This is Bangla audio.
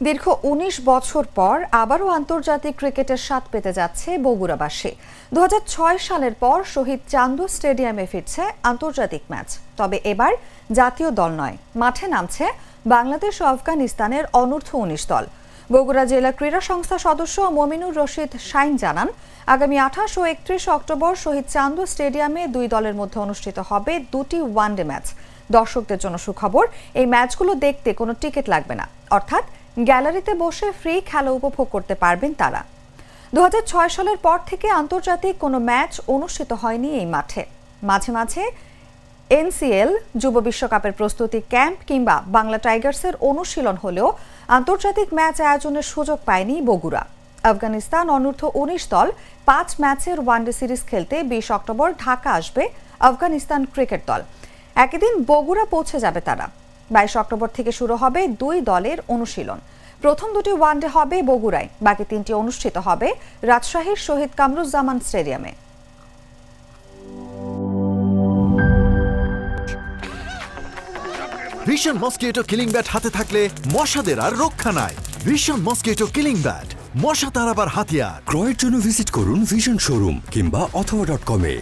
দীর্ঘ ১৯ বছর পর আবারও আন্তর্জাতিক ক্রিকেটের স্বাদ পেতে যাচ্ছে বগুড়াবাসী। ২০০৬ সালের পর শহীদ চান্দু স্টেডিয়ামে ফিরছে আন্তর্জাতিক ম্যাচ। তবে এবার জাতীয় দল নয়, মাঠে নামছে বাংলাদেশ ও আফগানিস্তানের অনূর্ধ্ব-১৯ দল। বগুড়া জেলা ক্রীড়া সংস্থার সদস্য মমিনুর রশিদ শাইন জানান, আগামী ২৮ ও ৩১ অক্টোবর শহীদ চান্দু স্টেডিয়ামে দুই দলের মধ্যে অনুষ্ঠিত হবে দুটি ওয়ানডে ম্যাচ। দর্শকদের জন্য সুখবর, এই ম্যাচগুলো দেখতে কোনো টিকিট লাগবে না, অর্থাৎ গ্যালারিতে বসে ফ্রি খেলা উপভোগ করতে পারবেন তারা। ২০০৬ সালের পর থেকে আন্তর্জাতিক কোনো ম্যাচ অনুষ্ঠিত হয়নি এই মাঠে। মাঝে মাঝে এনসিএল, যুব বিশ্বকাপের প্রস্তুতি ক্যাম্প কিংবা বাংলা টাইগার্সের অনুশীলন হলেও আন্তর্জাতিক ম্যাচ আয়োজনের সুযোগ পায়নি বগুড়া। আফগানিস্তান অনূর্ধ্ব-১৯ দল ৫ ম্যাচের ওয়ানডে সিরিজ খেলতে ২০ অক্টোবর ঢাকা আসবে আফগানিস্তান ক্রিকেট দল। একই দিন বগুড়া পৌঁছে যাবে তারা। ২২ অক্টোবর থেকে শুরু হবে দুই দলের অনুশীলন। প্রথম দুটি ওয়ানডে হবে বগুড়ায়, বাকি তিনটি অনুষ্ঠিত হবে রাজশাহীর শহীদ কামরুজ্জামান স্টেডিয়ামে। ভিশন মসকিটো কিলিং ব্যাট হাতে থাকলে মশাদের আর রক্ষা নাই। ভিশন মসকিটো কিলিং ব্যাট, মশা তাড়াবার হাতিয়ার। ক্রয়ের জন্য ভিজিট করুন ভিশন শোরুম কিংবা অথবা.com-এ।